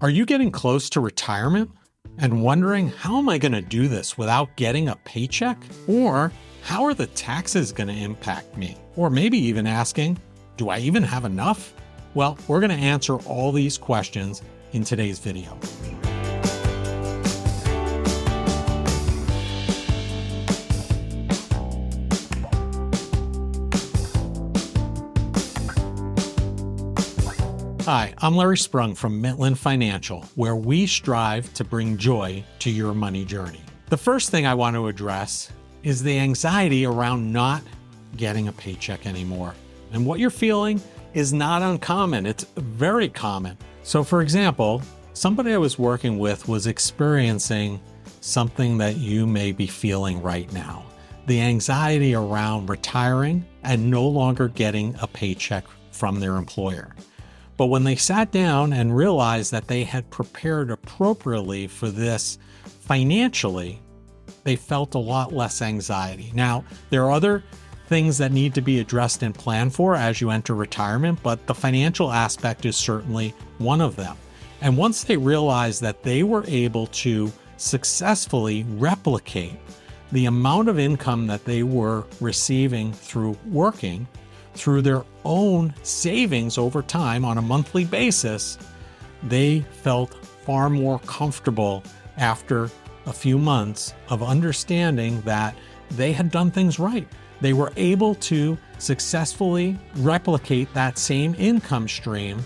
Are you getting close to retirement and wondering, how am I going to do this without getting a paycheck? Or how are the taxes going to impact me? Or maybe even asking, do I even have enough? Well, we're going to answer all these questions in today's video. Hi, I'm Larry Sprung from Midland Financial, where we strive to bring joy to your money journey. The first thing I want to address is the anxiety around not getting a paycheck anymore. And what you're feeling is not uncommon, it's very common. So for example, somebody I was working with was experiencing something that you may be feeling right now. The anxiety around retiring and no longer getting a paycheck from their employer. But when they sat down and realized that they had prepared appropriately for this financially, they felt a lot less anxiety. Now, there are other things that need to be addressed and planned for as you enter retirement, but the financial aspect is certainly one of them. And once they realized that they were able to successfully replicate the amount of income that they were receiving through working, through their own savings over time on a monthly basis, they felt far more comfortable after a few months of understanding that they had done things right. They were able to successfully replicate that same income stream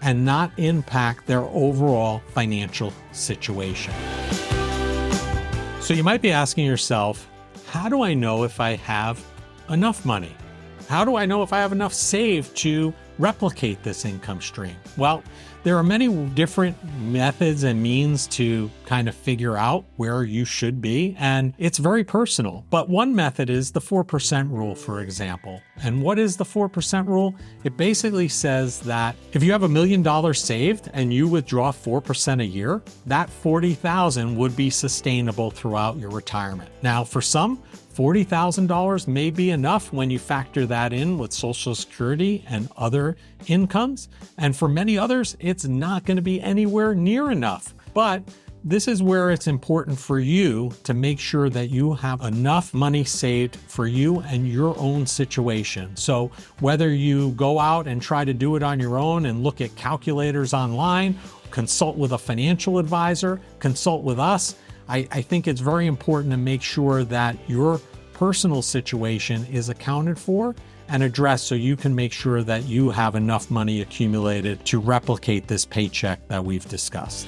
and not impact their overall financial situation. So you might be asking yourself, how do I know if I have enough money? How do I know if I have enough saved to replicate this income stream? Well, there are many different methods and means to kind of figure out where you should be, and it's very personal. But one method is the 4% rule, for example. And what is the 4% rule? It basically says that if you have $1 million saved and you withdraw 4% a year, that $40,000 would be sustainable throughout your retirement. Now, for some, $40,000 may be enough when you factor that in with Social Security and other incomes. And for many others, it's not going to be anywhere near enough. But this is where it's important for you to make sure that you have enough money saved for you and your own situation. So whether you go out and try to do it on your own and look at calculators online, consult with a financial advisor, consult with us, I think it's very important to make sure that your personal situation is accounted for and addressed so you can make sure that you have enough money accumulated to replicate this paycheck that we've discussed.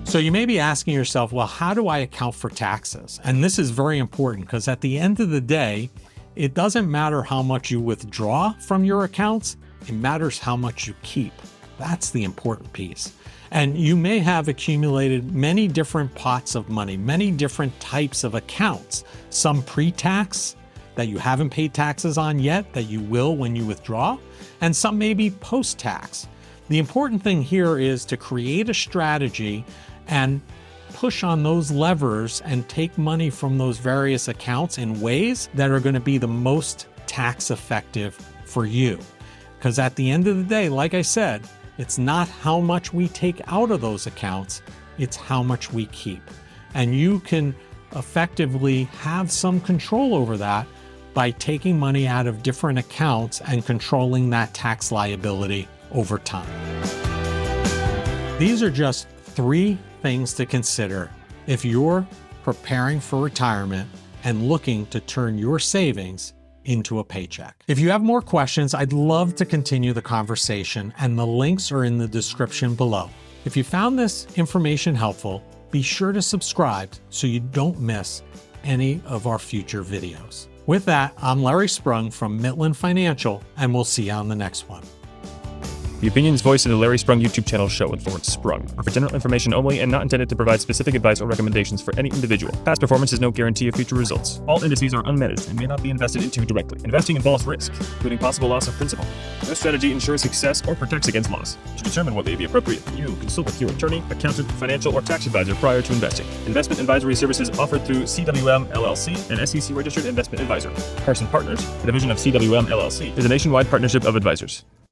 So you may be asking yourself, well, how do I account for taxes? And this is very important because at the end of the day, it doesn't matter how much you withdraw from your accounts, it matters how much you keep. That's the important piece. And you may have accumulated many different pots of money, many different types of accounts, some pre-tax that you haven't paid taxes on yet that you will when you withdraw, and some may be post-tax. The important thing here is to create a strategy and push on those levers and take money from those various accounts in ways that are going to be the most tax effective for you. Because at the end of the day, like I said, it's not how much we take out of those accounts, it's how much we keep. And you can effectively have some control over that by taking money out of different accounts and controlling that tax liability over time. These are just 3 things to consider if you're preparing for retirement and looking to turn your savings into a paycheck. If you have more questions, I'd love to continue the conversation, and the links are in the description below. If you found this information helpful, be sure to subscribe so you don't miss any of our future videos. With that, I'm Larry Sprung from Midland Financial, and we'll see you on the next one. The opinions voiced in the Larry Sprung YouTube channel show and forward Sprung are for general information only and not intended to provide specific advice or recommendations for any individual. Past performance is no guarantee of future results. All indices are unmanaged and may not be invested into directly. Investing involves risk, including possible loss of principal. No strategy ensures success or protects against loss. To determine what may be appropriate for you, consult with your attorney, accountant, financial, or tax advisor prior to investing. Investment advisory services offered through CWM LLC, an SEC-registered investment advisor. Carson Partners, a division of CWM LLC, is a nationwide partnership of advisors.